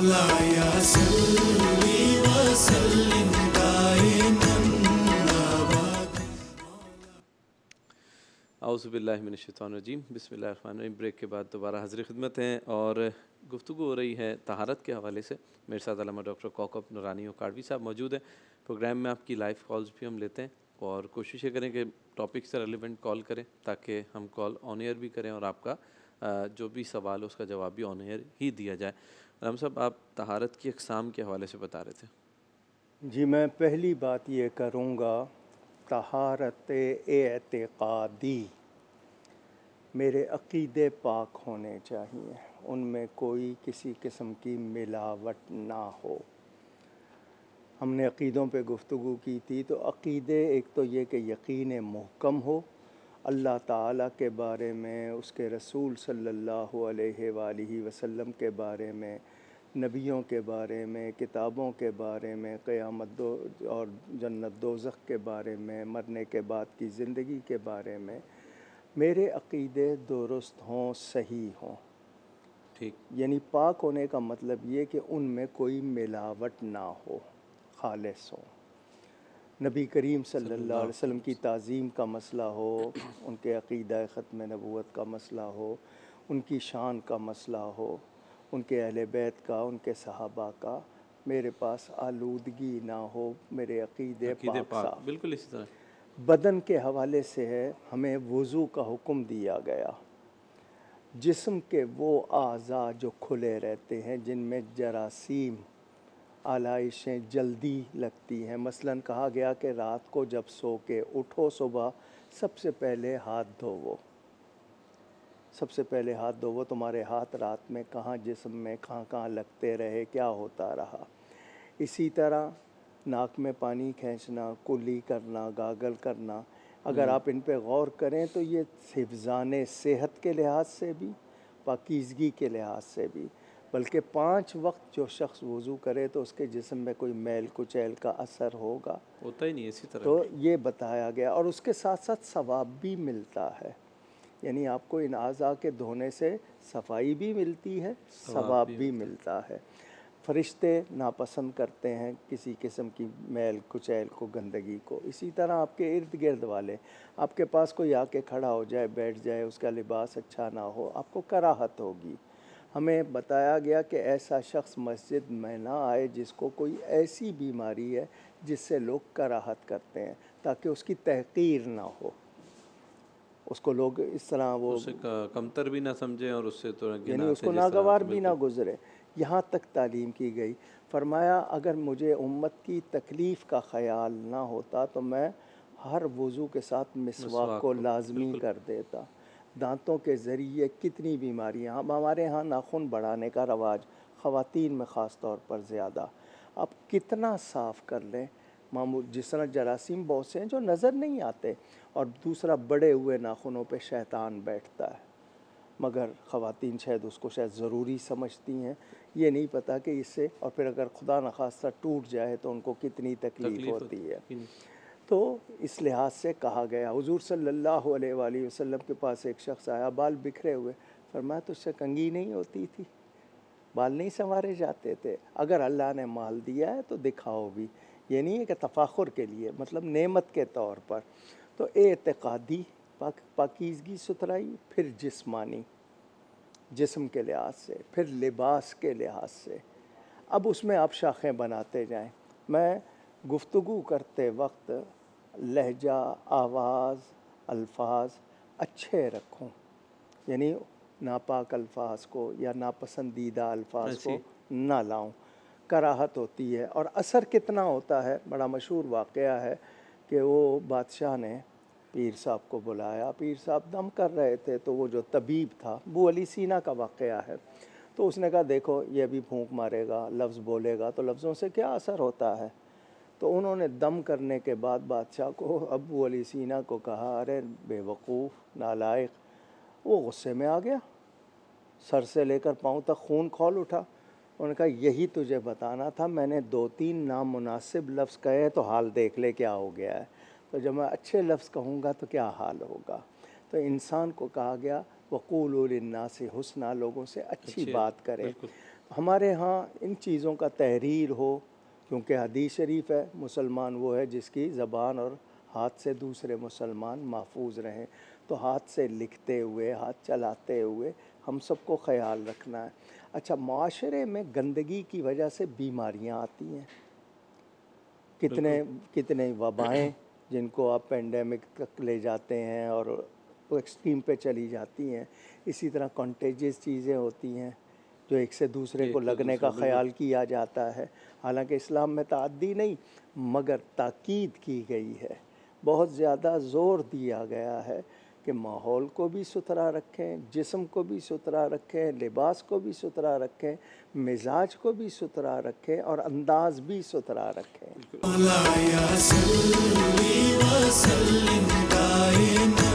مولاي صل وسلم دائما ابدا. اعوذ باللہ من الشیطان الرجیم. بسم اللہ الرحمن الرحیم. بریک کے بعد دوبارہ حاضر خدمت ہیں اور گفتگو ہو رہی ہے طہارت کے حوالے سے. میرے ساتھ علامہ ڈاکٹر کوکب نورانی اکاڑوی صاحب موجود ہیں. پروگرام میں آپ کی لائیو کالز بھی ہم لیتے ہیں اور کوشش یہ کریں کہ ٹاپک سے ریلیونٹ کال کریں تاکہ ہم کال آن ایئر بھی کریں اور آپ کا جو بھی سوال ہے اس کا جواب بھی آن ایئر ہی دیا جائے. علامہ صاحب آپ طہارت کی اقسام کے حوالے سے بتا رہے تھے. جی، میں پہلی بات یہ کروں گا، طہارت اعتقادی، میرے عقیدے پاک ہونے چاہیے، ان میں کوئی کسی قسم کی ملاوٹ نہ ہو. ہم نے عقیدوں پہ گفتگو کی تھی، تو عقیدے ایک تو یہ کہ یقین محکم ہو اللہ تعالیٰ کے بارے میں، اس کے رسول صلی اللہ علیہ وآلہ وسلم کے بارے میں، نبیوں کے بارے میں، کتابوں کے بارے میں، قیامت اور جنت دوزخ کے بارے میں، مرنے کے بعد کی زندگی کے بارے میں میرے عقیدے درست ہوں، صحیح ہوں. ٹھیک. یعنی پاک ہونے کا مطلب یہ کہ ان میں کوئی ملاوٹ نہ ہو، خالص ہو. نبی کریم صلی اللہ علیہ وسلم کی تعظیم کا مسئلہ ہو، ان کے عقیدہ ختم نبوت کا مسئلہ ہو، ان کی شان کا مسئلہ ہو، ان کے اہل بیت کا، ان کے صحابہ کا، میرے پاس آلودگی نہ ہو، میرے عقیدے پاک صاف. بالکل اسی طرح. بدن کے حوالے سے ہے، ہمیں وضو کا حکم دیا گیا. جسم کے وہ اعضاء جو کھلے رہتے ہیں، جن میں جراثیم آلائشیں جلدی لگتی ہیں، مثلا کہا گیا کہ رات کو جب سو کے اٹھو صبح سب سے پہلے ہاتھ دھوو. سب سے پہلے ہاتھ دھوو. تمہارے ہاتھ رات میں کہاں جسم میں کہاں کہاں لگتے رہے، کیا ہوتا رہا. اسی طرح ناک میں پانی کھینچنا، کلی کرنا، گاگل کرنا، اگر آپ ان پہ غور کریں تو یہ حفظان صحت کے لحاظ سے بھی، پاکیزگی کے لحاظ سے بھی، بلکہ 5 وقت جو شخص وضو کرے تو اس کے جسم میں کوئی میل کچیل کا اثر ہوگا، ہوتا ہی نہیں اسی طرح. تو یہ بتایا گیا. اور اس کے ساتھ ساتھ ثواب بھی ملتا ہے. یعنی آپ کو ان اعضاء کے دھونے سے صفائی بھی ملتی ہے، ثواب بھی ملتا ہے. فرشتے ناپسند کرتے ہیں کسی قسم کی میل کچیل کو، گندگی کو. اسی طرح آپ کے ارد گرد والے، آپ کے پاس کوئی آ کے کھڑا ہو جائے، بیٹھ جائے، اس کا لباس اچھا نہ ہو، آپ کو کراہت ہوگی. ہمیں بتایا گیا کہ ایسا شخص مسجد میں نہ آئے جس کو کوئی ایسی بیماری ہے جس سے لوگ کراہت کرتے ہیں، تاکہ اس کی تحقیر نہ ہو، اس کو لوگ اس طرح وہ اسے کمتر بھی نہ سمجھیں اور اس سے تو یعنی اس کو ناگوار بھی نہ گزرے. یہاں تک تعلیم کی گئی. فرمایا اگر مجھے امت کی تکلیف کا خیال نہ ہوتا تو میں ہر وضو کے ساتھ مسواک کو لازمی کر دیتا. دانتوں کے ذریعے کتنی بیماریاں، ہمارے ہاں ناخن بڑھانے کا رواج، خواتین میں خاص طور پر زیادہ. آپ کتنا صاف کر لیں، معمول جس طرح جراثیم بہت سے ہیں جو نظر نہیں آتے، اور دوسرا بڑے ہوئے ناخنوں پہ شیطان بیٹھتا ہے، مگر خواتین شاید اس کو شاید ضروری سمجھتی ہیں، یہ نہیں پتہ کہ اس سے، اور پھر اگر خدا نخواستہ ٹوٹ جائے تو ان کو کتنی تکلیف ہوتی ہے. تو اس لحاظ سے کہا گیا. حضور صلی اللہ علیہ وآلہ وسلم کے پاس ایک شخص آیا، بال بکھرے ہوئے. فرمایا تجھ سے کنگھی نہیں ہوتی تھی، بال نہیں سنوارے جاتے تھے؟ اگر اللہ نے مال دیا ہے تو دکھاؤ بھی. یہ نہیں ہے کہ تفاخر کے لیے، مطلب نعمت کے طور پر. تو اعتقادی پاکیزگی ستھرائی، پھر جسمانی، جسم کے لحاظ سے، پھر لباس کے لحاظ سے. اب اس میں آپ شاخیں بناتے جائیں. میں گفتگو کرتے وقت لہجہ، آواز، الفاظ اچھے رکھوں، یعنی ناپاک الفاظ کو یا ناپسندیدہ الفاظ کو نہ لاؤں. کراہت ہوتی ہے. اور اثر کتنا ہوتا ہے، بڑا مشہور واقعہ ہے کہ وہ بادشاہ نے پیر صاحب کو بلایا. پیر صاحب دم کر رہے تھے، تو وہ جو طبیب تھا، ابو علی سینا کا واقعہ ہے، تو اس نے کہا دیکھو یہ بھی پھونک مارے گا، لفظ بولے گا، تو لفظوں سے کیا اثر ہوتا ہے. تو انہوں نے دم کرنے کے بعد بادشاہ کو، ابو علی سینا کو کہا ارے بے وقوف، نالائق. وہ غصے میں آ گیا، سر سے لے کر پاؤں تک خون کھول اٹھا. انہوں نے کہا یہی تجھے بتانا تھا، میں نے 2-3 نامناسب لفظ کہے تو حال دیکھ لے کیا ہو گیا ہے. تو جب میں اچھے لفظ کہوں گا تو کیا حال ہوگا. تو انسان کو کہا گیا وقولوا للناس حسنا، لوگوں سے اچھی بات کرے. ہمارے ہاں ان چیزوں کا تحریر ہو، کیونکہ حدیث شریف ہے مسلمان وہ ہے جس کی زبان اور ہاتھ سے دوسرے مسلمان محفوظ رہیں، تو ہاتھ سے لکھتے ہوئے، ہاتھ چلاتے ہوئے ہم سب کو خیال رکھنا ہے۔ اچھا، معاشرے میں گندگی کی وجہ سے بیماریاں آتی ہیں، کتنے وبائیں جن کو آپ پینڈیمک تک لے جاتے ہیں اور ایکسٹریم پہ چلی جاتی ہیں، اسی طرح کنٹیجس چیزیں ہوتی ہیں جو ایک سے دوسرے کو لگنے کا خیال کیا جاتا ہے۔ حالانکہ اسلام میں تعدی نہیں مگر تاکید کی گئی ہے، بہت زیادہ زور دیا گیا ہے کہ ماحول کو بھی ستھرا رکھیں، جسم کو بھی ستھرا رکھیں، لباس کو بھی ستھرا رکھیں، مزاج کو بھی ستھرا رکھیں اور انداز بھی ستھرا رکھیں۔ مولایا صلی وسلم دائما